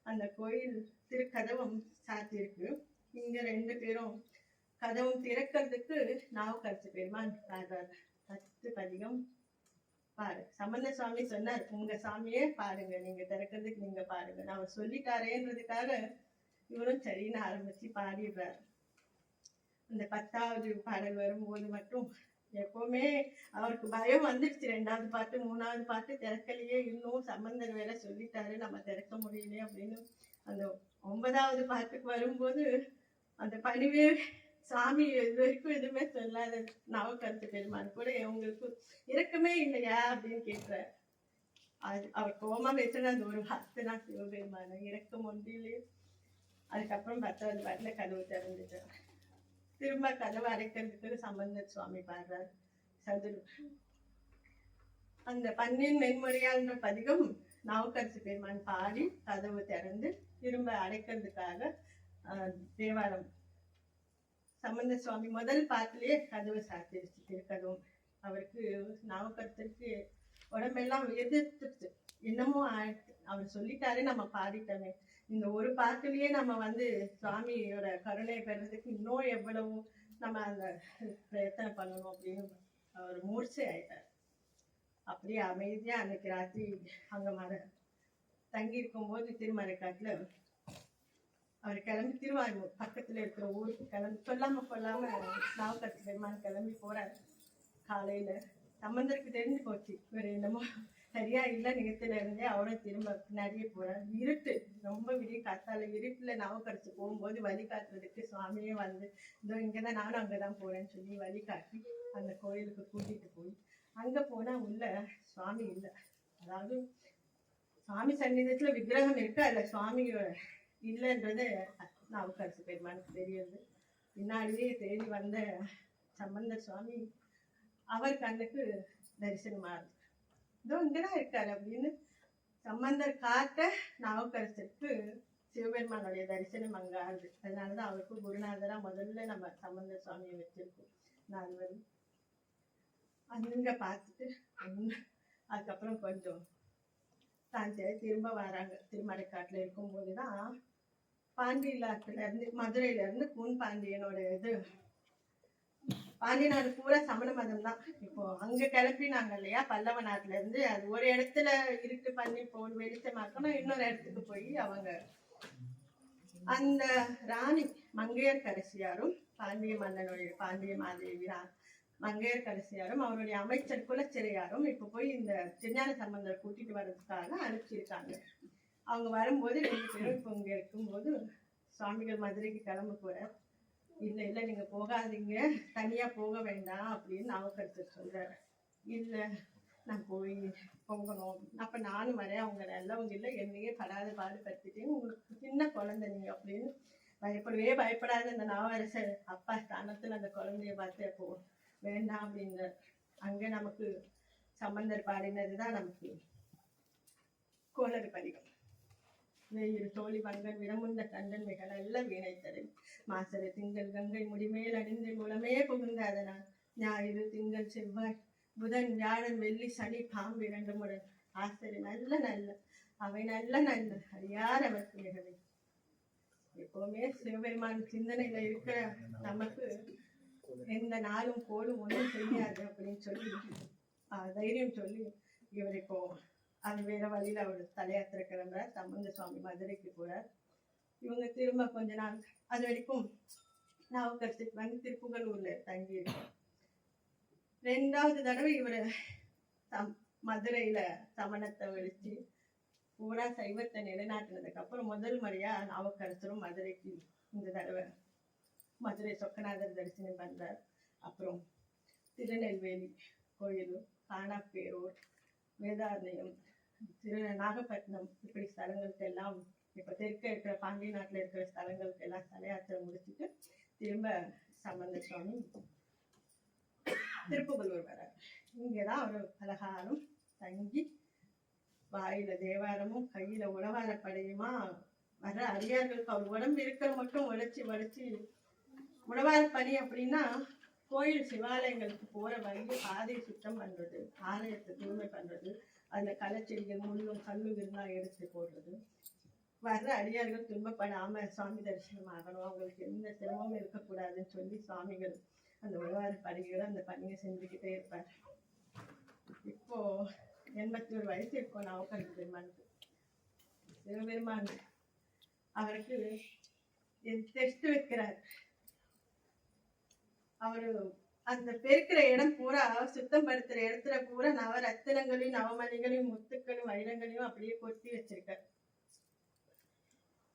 அந்த கோயில் திருக்கதவும் சாத்தியிருக்கு. இங்க 2 பேரும் கதவும் திறக்கிறதுக்கு நாவுக்கரசு பெருமான் 10 பதிகம் பாரு. சம்பந்த சுவாமி சொன்னார், உங்க சாமியே பாருங்க, நீங்க திறக்கிறதுக்கு நீங்க பாருங்க. அவர் சொல்லிட்டாரேன்றதுக்காக இவரும் சரின்னு ஆரம்பிச்சு பாடிடுறாரு. அந்த 10வது பாடல் வரும்போது மட்டும் எப்பவுமே அவருக்கு பயம் வந்துடுச்சு. 2வது பாட்டு 3வது பாட்டு திறக்கலையே, இன்னும் சம்பந்தர் வேற சொல்லிட்டாரு நம்ம திறக்க முடியலையே அப்படின்னு. அந்த 9வது பாட்டுக்கு வரும்போது அந்த பணிவே சாமி இது வரைக்கும் எதுவுமே சொல்லாத நாவுக்கரசு பெருமான் கூட உங்களுக்கு இறக்கமே இல்லையா அப்படின்னு கேட்கிறார். அவர் கோமா பேசுற அந்த ஒரு வார்த்தை தான் சிவபெருமான இறக்கம் ஒன்றிலே. அதுக்கப்புறம் 10வது பாட்டுல கதவு திறந்துட்டார். திரும்ப கதவை அடைக்கிறதுக்கு சம்பந்தர் சுவாமி பாடுறார் சதுரு. அந்த 12 மென்மொழியான்ற பதிகம் நாவுக்கரசு பெருமான் பாடி கதவு திறந்து திரும்ப அடைக்கிறதுக்காக தேவாரம் சம்பந்த சுவாமி முதல் பாட்டிலேயே கதவை சாத்திருச்சு திருக்கதவும். அவருக்கு நாவுக்கரசருக்கு உடம்பெல்லாம் எதிர்த்துச்சு, என்னமோ ஆயிடுச்சு. அவர் சொல்லிட்டாரே நம்ம பாடிட்டோமே, இந்த ஒரு பாட்டுலயே நம்ம வந்து சுவாமியோட கருணை பெறதுக்கு இன்னும் எவ்வளவு நம்ம அந்த பிரயத்தனை பண்ணணும் அப்படின்னு அவர் மூர்ச்சை ஆயிட்டார். அப்படியே அமைதியா அன்னைக்கு ராத்திரி அங்க தங்கி இருக்கும் போது திருமறைக்காட்டுல அவர் கிளம்பி திருவாரூர் பக்கத்துல இருக்கிற ஊருக்கு கிளம்பி சொல்லாம கொள்ளாம நாவுக்கரசு பெருமான் கிளம்பி போறாரு. காலையில சம்பந்தருக்கு தெரிஞ்சு போச்சு இவர் என்னமோ சரியா இல்லை, நிகழ்த்துல இருந்தே அவரும் திரும்ப பின்னாடியே போறாரு. இருட்டு ரொம்ப விடிய காத்தால இருட்டுல நாவுக்கரசு போகும்போது வழிகாட்டுறதுக்கு சுவாமியே வந்து இதோ இங்கதான் நானும் அங்கதான் போறேன்னு சொல்லி வழிகாட்டி அந்த கோயிலுக்கு கூட்டிட்டு போய் அங்க போனா உள்ள சுவாமி இல்லை. அதாவது சுவாமி சன்னிதத்துல விக்கிரகம் இருக்கு, அதுல சுவாமியோட இல்லைன்றது நாவுக்கரசு பெருமானுக்கு தெரியுது. பின்னாடியே தேடி வந்த சம்பந்த சுவாமி அவர் கண்ணுக்கு தரிசனம் ஆகுது. இதோ இங்கதான் இருக்காரு அப்படின்னு சம்பந்தர் காட்ட நாவுக்கரசருக்கு சிவபெருமானுடைய தரிசனம் அங்க ஆகுது. அதனாலதான் அவருக்கு குருநாதரா முதல்ல நம்ம சம்பந்த சுவாமியை வச்சிருக்கோம். நான் அங்க பார்த்துட்டு அதுக்கப்புறம் கொஞ்சம் சாந்தியா திரும்ப வராங்க. திருமறைக்காட்டுல இருக்கும் போதுதான் பாண்டியிலாத்துல இருந்து மதுரையில இருந்து கூன் பாண்டியனோட இது பாண்டிய நாடு பூரா சமண மதம் தான். இப்போ அங்க கிளப்பினாங்க இல்லையா பல்லவ நாட்டுல இருந்து, அது ஒரு இடத்துல இருட்டு பண்ணி போய் வெளிச்சமாக்கணும், இன்னொரு இடத்துக்கு போய் அவங்க அந்த ராணி மங்கையர்க்கரசியாரும் பாண்டிய மன்னனுடைய பாண்டிய மாதேவி மங்கையர்க்கரசியாரும் அவருடைய அமைச்சர் குலச்சிறையாரும் இப்ப போய் இந்த திருஞான சம்பந்தர் கூட்டிட்டு வர்றதுக்காக அனுப்பிச்சிருக்காங்க. அவங்க வரும்போது 2 பேரும் இப்போ இங்க இருக்கும்போது சுவாமிகள் மதுரைக்கு கிளம்ப போறார். இல்ல இல்ல நீங்க போகாதீங்க, தனியா போக வேண்டாம் அப்படின்னு நாவுக்கரசர் சொல்றாரு. இல்ல நான் போய் பொங்கணும், அப்ப நானும் வரேன், அவங்க நல்லவங்க இல்லை, என்னையே படாத பாடுபடுத்திட்டேன், உங்களுக்கு சின்ன குழந்தை நீங்க அப்படின்னு பயப்படாத அந்த நாவரசர் அப்பா ஸ்தானத்துல அந்த குழந்தைய பார்த்து அப்போ வேண்டாம் அப்படின்ற. அங்க நமக்கு சம்பந்தர் பாடினதுதான் நமக்கு கோளறு பதிகம். வெயில் தோழி வங்கன் விரமுண்ட கண்டன் மிக நல்ல வீணைத்தரில் மாசரு திங்கள் கங்கை முடிமேல் அணிந்து மூலமே புகுந்த அதனால் ஞாயிறு திங்கள் செவ்வாய் புதன் வியாழன் வெள்ளி சனி பாம்பு 2 முடன் ஆசரி நல்ல நல்ல அவை நல்ல நல்ல அறியார் அவர் பிள்ளைகளை. எப்பவுமே சிவபெருமான் சிந்தனையில இருக்கிற நமக்கு எந்த நாளும் கோலும் ஒன்றும் செய்யாது அப்படின்னு சொல்லி தைரியம் சொல்லி இவர் இப்போ அது வேற வழியில அவர் தலையாத்திர கிளம்புறார். சம்பந்த சுவாமி மதுரைக்கு போறார். இவங்க திரும்ப கொஞ்ச நாள் அது வரைக்கும் நாவுக்கரசுக்கு வந்து திருப்புகலூர்ல தங்கி இருக்கார். 2வது தடவை இவரு மதுரையில சமணத்தை ஒழிச்சு பூரா சைவத்தை நிலைநாட்டினதுக்கு அப்புறம் முதல் முறையா நாவுக்கரசரும் மதுரைக்கு இந்த தடவை மதுரை சொக்கநாதர் தரிசனம் பண்றார். அப்புறம் திருநெல்வேலி கோயில், காணாப்பேரூர், வேதாரண்யம், நாகப்பட்டினம் இப்படி ஸ்தலங்களுக்கு எல்லாம் இப்ப தெற்க இருக்கிற பாண்டிய நாட்டுல இருக்கிற ஸ்தலங்களுக்கு எல்லாம் தலையாத்திரை முடிச்சுட்டு திரும்ப சம்பந்த சுவாமி திருப்புகலூர் வர்றார். இங்கதான் அவர் பலகாரம் தங்கி வாயில தேவாரமும் கையில உழவார படையுமா வர்ற அடியார்களுக்கு அவர் உடம்பு இருக்கிற மட்டும் உழைச்சி உழவார பணி அப்படின்னா கோயில் சிவாலயங்களுக்கு போற வழியை பாதையை சுத்தம் பண்றது, ஆலயத்தை தூய்மை பண்றது, அதுல களைச்செடிகள் முள்ளும் கல்லும் இருந்தா எடுத்து போடுறது, வர்ற அடியார்கள் துன்பப்படாம சுவாமி தரிசனம் ஆகணும், அவங்களுக்கு எந்த சிரமமும் இருக்கக்கூடாதுன்னு சொல்லி சுவாமிகள் அந்த உழவார பணிகளை அந்த பணியை செஞ்சுக்கிட்டே இருப்பார். இப்போ 81 வயசு இருக்கும் நாவுக்கரசு பெருமானுக்கு. சிவபெருமான் அவருக்கு டெஸ்ட் வைக்கிறார். அவரு அந்த பெருக்கிற இடம் பூரா சுத்தம் படுத்துற இடத்துல பூரா நவரத்தினங்களையும் நவமணிகளையும் முத்துக்களும் வைரங்களையும் அப்படியே கொத்தி வச்சிருக்கார்.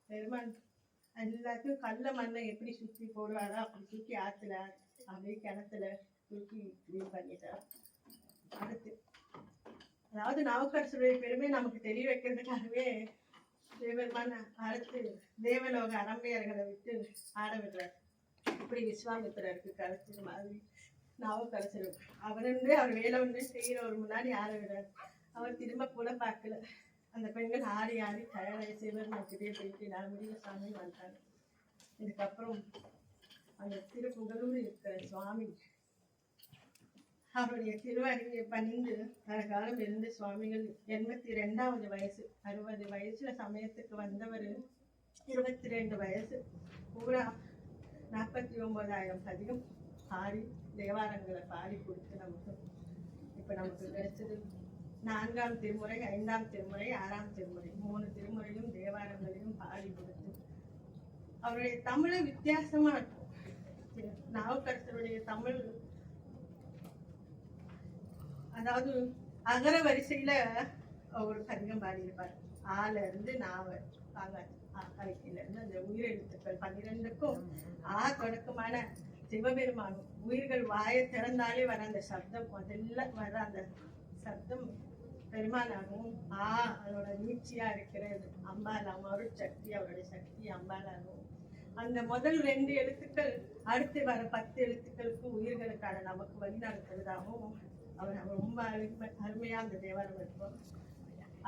பெருமான் எல்லாத்தையும் கல்ல மண்ணை எப்படி சுத்தி போடுவாரோ அப்படி தூக்கி ஆத்துல அப்படியே கிணத்துல தூக்கி கிளீன் பண்ணிட்டார். அடுத்து அதாவது நாவுக்கரசருடைய பெருமை நமக்கு தெரிய வைக்கிறதுக்காகவே சிவபெருமான அடுத்து தேவலோக அரம்பையர்களை விட்டு ஆட விடுறார். இப்படி விஸ்வாமித்திரருக்கு கரைச்சது மாதிரி நாவுக்கரசர் அவர் வேலை ஒன்று செய்கிறவர் முன்னாடி ஆட விடுறார். அவர் திரும்ப கூட பார்க்கல. அந்த பெண்கள் ஆடி ஆடி தயாராக சிவபெருமான்கிட்டே போயிட்டு நான் முடிய சாமி வந்துட்டாங்க. இதுக்கப்புறம் அந்த திருப்புகலூர் இருக்கிற சுவாமி அவருடைய திருவடியை பணிந்து பல காலம் இருந்து சுவாமிகள் 82வது வயசு 60 வயசுல சமயத்துக்கு வந்தவர் 22 வயசு பூரா 49,000 பதிகம் பாடி தேவாரங்களை பாடி கொடுத்து நமக்கு கிடைச்சது 4ஆம் திருமுறை, 5ஆம் திருமுறை, 6ஆம் திருமுறை 3 திருமுறையும் தேவாரங்களையும் பாடி கொடுத்து அவருடைய தமிழை வித்தியாசமா இருக்கும். நாவுக்கரசருடைய தமிழ் அதாவது அகர வரிசையில ஒரு பதிகம் பாடியிருப்பார். ஆல இருந்து நாவல் கலைக்கில இருந்து அந்த உயிரெழுத்துக்கள் 12க்கும் தொடக்கமான சிவபெருமான் உயிர்கள் வாயை திறந்தாலே வர அந்த சப்தம், முதல்ல வர அந்த சப்தம் பெருமானாகவும் அதோட நீட்சியா இருக்கிறது அம்பாலாகவும் அருள் சக்தி, அவருடைய சக்தி அம்பாலாகவும் அந்த முதல் 2 எழுத்துக்கள் அடுத்து வர 10 எழுத்துக்களுக்கு உயிர்களுக்கான நமக்கு வழி நடத்துறதாகவும் அவர் ரொம்ப அருமையா அந்த தேவாரம் இருக்கும்.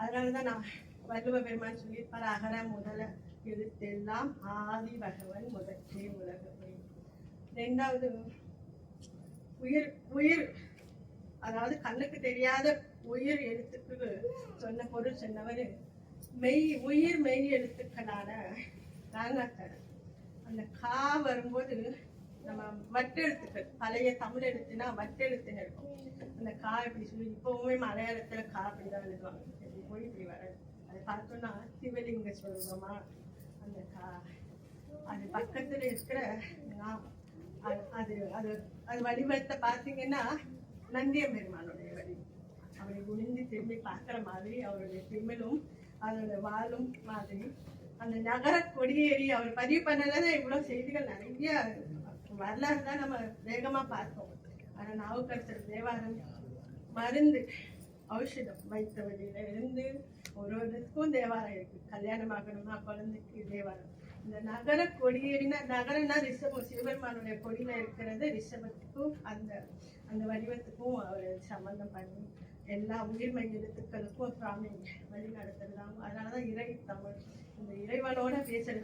அதனாலதான் நான் வள்ளுவ பெருமான் சொல்லியிருப்பார், அகர முதல எழுத்தெல்லாம் ஆதி பகவன் முதற்றே உலகப்படி. 2வது உயிர் அதாவது கண்ணுக்கு தெரியாத உயிர் எழுத்துக்கு சொன்ன பொருள் சொன்னவர் உயிர் மெய் எழுத்துக்களான ராங்காச்சாரர். அந்த கா வரும்போது நம்ம வட்டெழுத்துக்கள், பழைய தமிழ் எழுத்துனா வட்டெழுத்துன்னு இருக்கும். அந்த கா இப்படி சொல்லி இப்பவுமே மலையாளத்துல கா அப்படிதான் எழுதுவாங்க. இப்படி போய் இப்படி வராது. அதை பார்த்தோம்னா சிவலிங்க ஸ்வரூபமா அந்த கா, அது பக்கத்துல இருக்கிற அது அது அது வடிவத்தை பார்த்தீங்கன்னா நந்திய பெருமானுடைய வடிவம். அவரை குனிந்து திரும்பி பார்க்குற மாதிரி அவருடைய திமிழும் அதோட வாழும் மாதிரி அந்த நகர கொடியேறி அவர் பதிவு பண்ணதான் இவ்வளவு செய்திகள் நிறைய வரலாறு தான் நம்ம வேகமா பார்த்தோம். ஆனா நாவுக்கரசர் தேவாரம் மருந்து ஔஷதம் வைத்த வழியில இருந்து ஒரு இதுக்கும் தேவாரம் இருக்கு. கல்யாணம் ஆகணுமா குழந்தைக்கு தேவாரம். இந்த நகர கொடியேறினா நகரம்னா ரிஷபம், சிவபெருமானுடைய கொடியில இருக்கிறது ரிஷபத்துக்கும் அந்த அந்த வடிவத்துக்கும் அவர் சம்பந்தம் பண்ணி எல்லா உயிர்மை எழுத்துக்களுக்கும் சுவாமி வழி நடத்துறதாங்க. அதனாலதான் இறை தமிழ், இந்த இறைவனோட பேசுற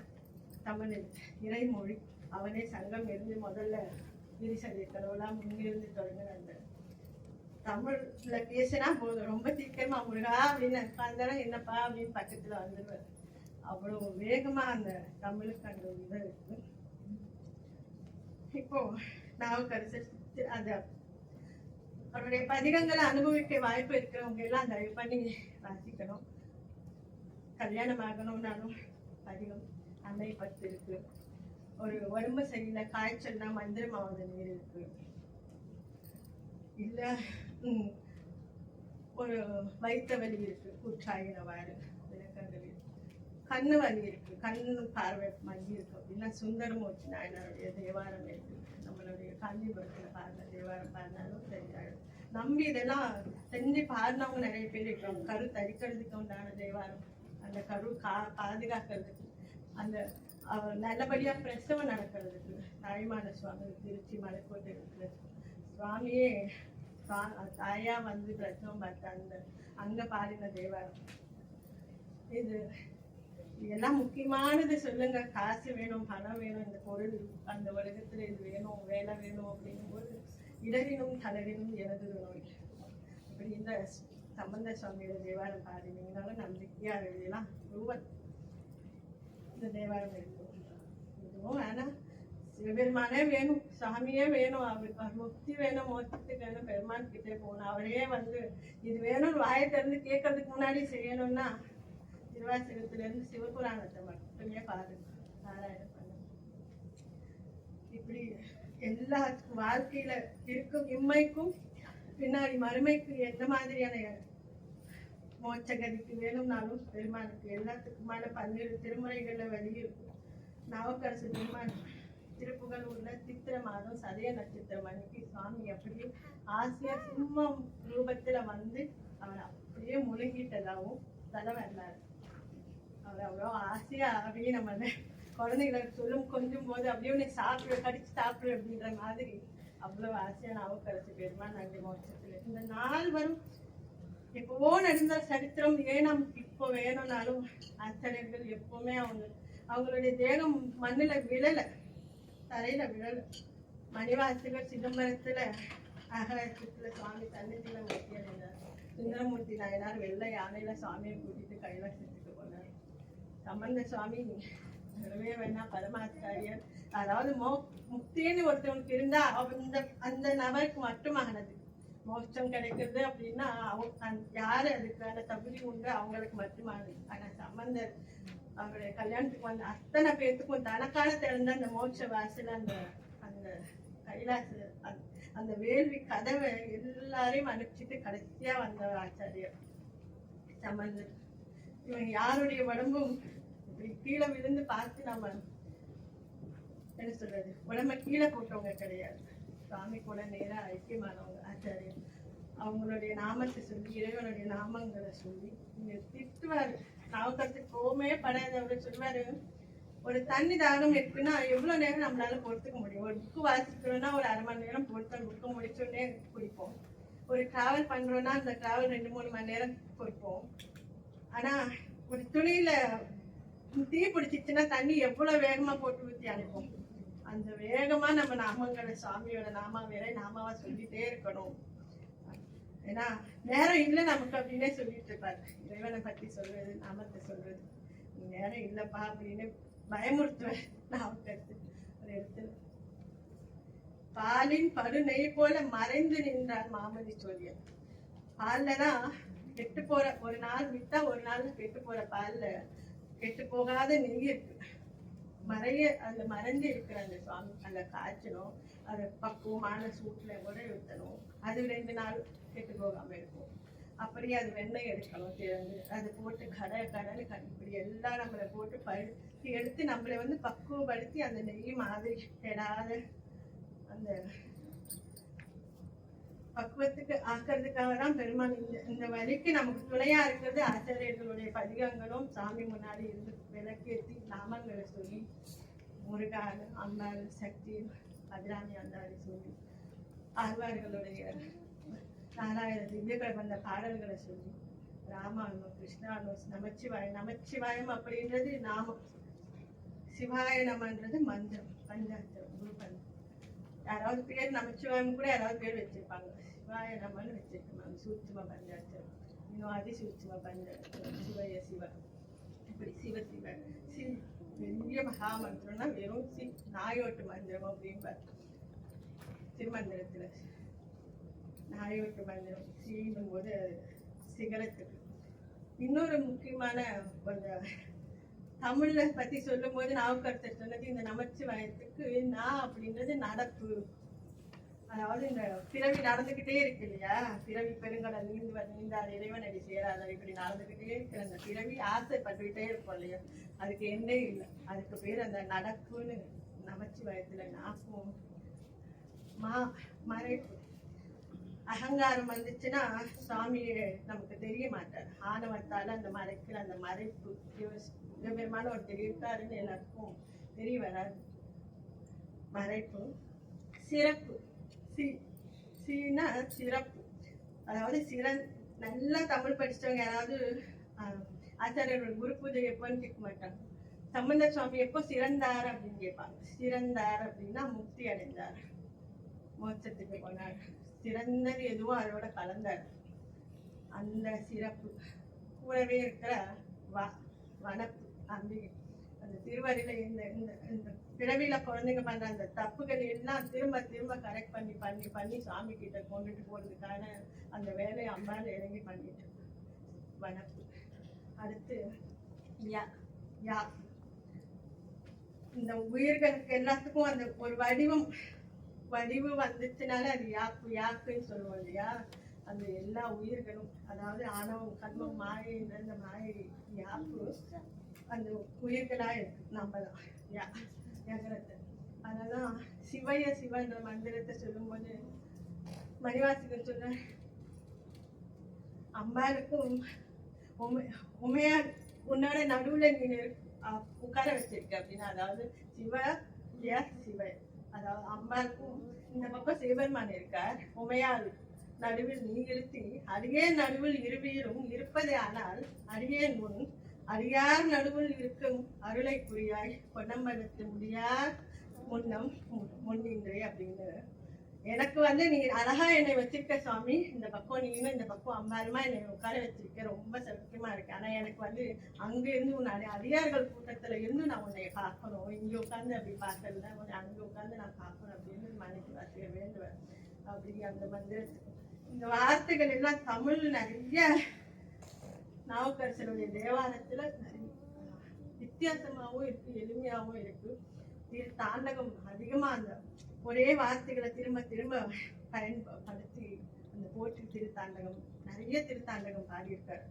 தமிழ் இறைமொழி. அவனே சங்கம் இருந்து முதல்ல விரிசலை கடவுளா முன்னிருந்து தொடங்குற அந்த தமிழ்ல பேசினா போதும், ரொம்ப சீக்கிரமா முருகா அப்படின்னு உட்கார்ந்தாலும் என்னப்பா அப்படின்னு பக்கத்துல வந்துடுவார். அவ்வளவு வேகமா அந்த தமிழுக்கு அந்த இது இருக்கு. இப்போ நாவுக்கரசர் அந்த அவருடைய பதிகங்களை அனுபவிக்க வாய்ப்பு இருக்கிறவங்க எல்லாம் தயவு பண்ணி வாசிக்கணும். கல்யாணம் ஆகணும்னாலும் பதிகம் அன்னை பத்து இருக்கு. ஒரு உடம்பு சரியில்லை காய்ச்சல்னா மந்திரமாவது நீர் இருக்கு. இல்ல ஒரு வயிற்று வலி இருக்கு, கூற்றாயினவாறு விளக்கங்கள் இருக்கு. கண்ணு வலி இருக்கு, கண்ணு பார்வை மங்கி இருக்கு அப்படின்னா சுந்தரமூர்த்தி நாயனாருடைய தேவாரம் இருக்கு. நம்மளுடைய காஞ்சிபுரத்துல பாருங்க தேவாரம் பாடினாலும் சரியாயிடும். நம்பி இதெல்லாம் செஞ்சு பாடினவங்க நிறைய பேர் இருக்கிறோம். கரு தரிக்கிறதுக்கு உண்டான தேவாரம், அந்த கரு பாதுகாக்கிறதுக்கு, அந்த நல்லபடியா பிரசவம் நடக்கிறதுக்கு தாய்மான சுவாமி திருச்சி மலைக்கோட்டை இருக்கிற சுவாமியே தாயா வந்து பிரசவம் பார்த்த அந்த அங்க பாடின தேவாரம். இது இதெல்லாம் முக்கியமானது. சொல்லுங்க, காசு வேணும், பணம் வேணும், இந்த பொருள் அந்த உலகத்துல இது வேணும், வேலை வேணும் அப்படிங்கும் போது இடரினும் தளரினும் எனது நோய். இப்படி இந்த சம்பந்த சுவாமியோட தேவாரம் பாடினீங்கனாலும் நம்பிக்கையா எழுதலாம். ரூபன் இந்த தேவாரம் இருக்கும். இதுவும் ஆனா சிவபெருமானே வேணும், சாமியே வேணும், அவருக்கு முக்தி வேணும், மோட்சத்துக்கு வேணும், பெருமான் கிட்டே போகணும். அவரையே வந்து இது வேணும்னு வாயை திறந்து கேட்கறதுக்கு முன்னாடி செய்யணும்னா திருவாசகத்துல இருந்து சிவபுராணத்தை மட்டுமே பாருங்க, நாராயண பண்ண. இப்படி எல்லா வாழ்க்கையில இருக்கும் இம்மைக்கும் பின்னாடி மறுமைக்கு எந்த மாதிரியான மோட்சகதிக்கு வேணும்னாலும் பெருமானுக்கு எல்லாத்துக்குமான 12 திருமுறைகள்ல வெளியிருக்கும். நாவுக்கரசு பெருமான் திருப்புகழ் சித்திர மாதம் சதய நட்சத்திரம் அன்னைக்கு சுவாமி அப்படி ஆசையா சிம்மம் ரூபத்துல வந்து அவர் அப்படியே முழுங்கிட்டதாகவும் தலை வரலாறு. அவர் அவ்வளோ ஆசையா அப்படியே நம்ம குழந்தைகளை சொல்லும் கொஞ்சம் போது அப்படியே உன்னை சாப்பிடு, கடிச்சு சாப்பிடு அப்படின்ற மாதிரி அவ்வளவு ஆசையா நாவுக்கரசு பெருமான் நன்றி மோட்சத்துல இந்த நாள் வரும். எப்பவோ நடந்த சரித்திரம் ஏனம் இப்போ வேணும்னாலும் ஆச்சரியர்கள் எப்பவுமே அவங்களுடைய தேகம் மண்ணுல விழல, தரையில விழல. மணிவாசகர் சிதம்பரத்துல அகலத்துல சுவாமி தன்னிதில மூர்த்தி அடைந்தார். சுந்தரமூர்த்தி நாயனார் வெள்ளை யானையில சுவாமியை கூட்டிட்டு கைலாசத்துக்கு போனார். சம்பந்த சுவாமி சொல்லவே வேணாம், பரமாச்சாரியர். அதாவது முக்தின்னு ஒருத்தவனுக்கு இருந்தா அந்த நபருக்கு மட்டுமானது மோட்சம் கிடைக்கிறது அப்படின்னா யாரு அதுக்கான தகுதி உண்டு அவங்களுக்கு மட்டுமானது. ஆனா சம்பந்தர் அவருடைய கல்யாணத்துக்கு வந்த அத்தனை பேர்த்துக்கும் தனக்கான திறந்த அந்த மோட்ச வாசல், அந்த அந்த கைலாச அந்த வேள்வி கதவை எல்லாரையும் அனுப்பிச்சிட்டு கடைசியா வந்த ஆச்சாரியர் சம்பந்தர். இவங்க யாருடைய உடம்பும் இப்படி கீழே விழுந்து பார்த்து நம்ம என்ன சொல்றது, உடம்ப கீழே போட்டவங்க கிடையாது. சுவாமி கூட நேரா ஐக்கியமானவங்க ஆச்சாரியர். அவங்களுடைய நாமத்தை சொல்லி இறைவனுடைய நாமங்களை சொல்லி இங்க திட்டுவாரு. நாவுக்கரசர் கோவமே படாது. அவரு சொல்லுவாரு, ஒரு தண்ணி தாகம் இருக்குன்னா எவ்வளவு நேரம் நம்மளால பொறுத்துக்க முடியும். ஒரு புக்கு வாசிக்கிறோம்னா ஒரு 1/2 மணி நேரம் பொறுத்த புக்கு முடிச்சோடனே குடிப்போம். ஒரு டிராவல் பண்றோம்னா அந்த டிராவல் 2-3 மணி நேரம் பொறுப்போம். ஆனா ஒரு துணியில தீ பிடிச்சிச்சுன்னா தண்ணி எவ்வளவு வேகமா போட்டு ஊற்றி அனுப்போம். அந்த வேகமா நம்ம நாமங்களை சுவாமியோட நாமாவேரை நாமாவா சொல்லிட்டே இருக்கணும். ஏன்னா நேரம் இல்லை நமக்கு அப்படின்னே சொல்லிட்டு இருப்பாரு. இறைவனை பத்தி சொல்றது, நாமத்தை சொல்றது, நேரம் இல்லப்பா அப்படின்னு பயமுறுத்துவேன். நாவுக்கரசு ஒரு இடத்துல பாலின் படு நெய் போல மறைந்து நின்றார் மாமதி சோழியன். பால்லதான் கெட்டு போற, ஒரு நாள் விட்டா ஒரு நாள் கெட்டு போற பால்ல கெட்டு போகாத நெய் இருக்கு. அந்த மறைஞ்சு இருக்கிற அந்த சுவாமி அந்த காய்ச்சணும், அதை பக்குவமான சூட்டுல உடைய ஊற்றணும். அது 2 நாள் கெட்டு போகாம இருக்கும். அப்படியே அது வெண்ணெய் எடுக்கணும் திறந்து, அது போட்டு கடன்னு இப்படி எல்லாம் நம்மளை போட்டு பழுத்தி எடுத்து நம்மளை பக்குவப்படுத்தி அந்த நெய் மாதிரி கெடாத அந்த பக்குவத்துக்கு ஆக்கிறதுக்காக தான் பெருமாள் இந்த வழிக்கு நமக்கு துணையா இருக்கிறது. ஆச்சாரியர்களுடைய பதிகங்களும் சாமி முன்னாடி இருந்து விளக்கேற்றி நாமங்களை சொல்லி முருகால் அம்பாள் சக்தி அதிராமி அந்தாரி சொல்லி ஆழ்வார்களுடைய 4000 திவ்ய பிரபந்த பாடல்களை சொல்லி ராமானும் கிருஷ்ணானும் நமச்சிவாயம் அப்படின்றது நாமம், சிவாய நமன்றது மந்திரம், பஞ்சாட்சரம், குரு பஞ்சம். யாராவது பேர் நமச்சிவாயம் கூட யாராவது பேர் வச்சிருப்பாங்க, சிவாய நமன்னு வச்சிருக்காங்க. சூட்சும பஞ்சாட்சரம், இன்னும் அதிசூட்சும பஞ்சாட்சரம், சிவய சிவ, இப்படி சிவ சிவ பெரிய மகாமந்திரம்னா வெறும் நாயோட்டு மந்திரம் அப்படின்னு திருமந்திரத்துல நாயோட்டு மந்திரம் சீனும் போது சிகரத்துக்கு. இன்னொரு முக்கியமான கொஞ்சம் தமிழ்ல பத்தி சொல்லும் போது நாவுக்கரசர் சொன்னது, இந்த நமச்சிவாயத்துக்கு நான் அப்படின்றது நடப்பு. அதாவது இந்த பிறவி நடந்துகிட்டே இருக்கு இல்லையா, பிறவி பெருங்கடல் நீந்தார் இறைவனடி சேராதார், இப்படி நடந்துகிட்டே இருக்கிற அந்த பிறவி ஆசைப்பட்டுக்கிட்டே இருக்கும் இல்லையா, அதுக்கு எண்டே இல்லை. அதுக்கு பேர் அந்த நடப்புன்னு. நமச்சிவாயத்துல நாக்கும் மறைப்பு. அகங்காரம் வந்துச்சுன்னா சுவாமியே நமக்கு தெரிய மாட்டார். ஆணவத்தால அந்த மறைக்கிற அந்த மறைப்பு, பெருமான ஒருத்தர் இருக்காருன்னு எல்லாருக்கும் தெரிய வராது. மறைப்பு. சிறப்பு. சீனா சிறப்பு. அதாவது நல்லா தமிழ் படிச்சவங்க யாராவது ஆச்சாரியரோட குரு பூஜை எப்போன்னு கேட்க மாட்டாங்க. சம்பந்த சுவாமி எப்போ சிறந்தார் அப்படின்னு கேட்பாங்க. சிறந்தார் அப்படின்னா முக்தி அடைந்தார், மோட்சத்துக்கு போனார். சிறந்தது எதுவும் அதோட கலந்தார். அந்த சிறப்பு கூடவே இருக்கிற வனப்பு அம்பிகை. அந்த திருவடியில இந்த பிறவியில குழந்தைங்க பண்ற அந்த தப்புகள் எல்லாம் திரும்ப திரும்ப கரெக்ட் பண்ணி சாமி கிட்ட கொண்டுட்டு போறதுக்கான அந்த வேலையை அம்பாள் இறங்கி பண்ணிட்டு வனப்பு. அடுத்து யா. இந்த உயிர்களுக்கு எல்லாத்துக்கும் அந்த ஒரு வடிவு வந்துச்சுனால அது யாக்குன்னு சொல்லுவோம் இல்லையா. அந்த எல்லா உயிர்களும், அதாவது ஆணவம் கர்மம் மாயை இந்த மாயை யாப்பு அந்த உயிர்களா இருக்கு. நம்மதான் யகரத்தை. அதெல்லாம் சிவய சிவன்ற மந்திரத்தை சொல்லும்போது மணிவாசகர் சொல்ற, அம்பாளுக்கும் உமையார் உன்னோட நடுவுல நீ உட்கார வச்சிருக்க அப்படின்னா, அதாவது சிவ, அதாவது அம்பாளுக்கும் இந்த பக்கம் சிவபெருமான் இருக்கார், உமையார் நடுவில் நீ இருத்தி அடியே நடுவில் இருவீரும் இருப்பதே. ஆனால் அடியேன் முன் அடியார் நடுவில் இருக்கும் அருளை புரியாய் பொன்னம்பலத்து முடியார் முன்னின்றே அப்படின்னு. எனக்கு நீ அழகா என்னை வச்சிருக்க சுவாமி, இந்த பக்கம் நீனும் இந்த பக்கம் அம்பாருமா என்னை உட்கார வச்சிருக்க, ரொம்ப சௌக்கியமா இருக்கு. ஆனா எனக்கு அங்க இருந்து உன்னை அடியார்கள் கூட்டத்துல இருந்து நான் உன்னை பார்க்கணும், இங்க உட்கார்ந்து அப்படி பார்க்கல, உன்னை அங்க உட்கார்ந்து நான் பார்க்கணும் அப்படின்னு மனைக்கு வாசிக்க வேண்டுவேன். அப்படி அந்த மந்திரத்துக்கு இந்த வார்த்தைகள் எல்லாம் தமிழ் நிறைய நாவுக்கரசருடைய தேவாரத்துல வித்தியாசமாவும் இருக்கு, எளிமையாவும் இருக்கு. தாண்டகம் அதிகமா அந்த ஒரே வார்த்தைகளை திரும்ப திரும்ப பயன்படுத்தி அந்த போற்றி திருத்தாண்டகம் நிறைய திருத்தாண்டகம் பாடியிருக்காரு.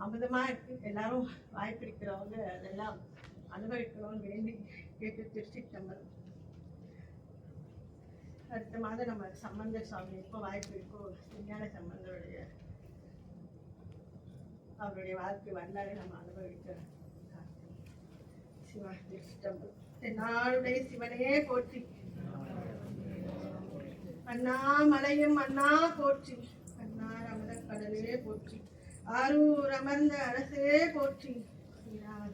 அமுதமா இருக்கு. எல்லாரும் வாய்ப்பு இருக்கிறவங்க அதெல்லாம் அனுபவிக்கணும்னு வேண்டி கேட்டு திருச்சிட்டம்பலம். அடுத்த மாதம் நம்ம சம்பந்தர் சுவாமி எப்போ வாய்ப்பு இருக்கோ விஞ்ஞான சம்பந்தருடைய அவருடைய வாழ்க்கை வரலாறு நம்ம அனுபவிக்க. சிவா திருச்சிட்டம்பலம். நாளுடைய சிவனையே போற்றி, அண்ணாமலையும் அண்ணா போற்றி, அண்ணார் அமர கடலே போற்றி, ஆரூர் அமர்ந்த அரசே போற்றி,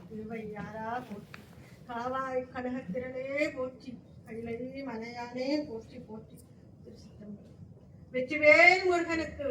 திருவையாரா போற்றி, காவாய் கனகத்திரளே போற்றி, கைலை மலையானே போற்றி போற்றி. திருச்சிட்டம்பலம். வெற்றிவேல் முருகனுக்கு.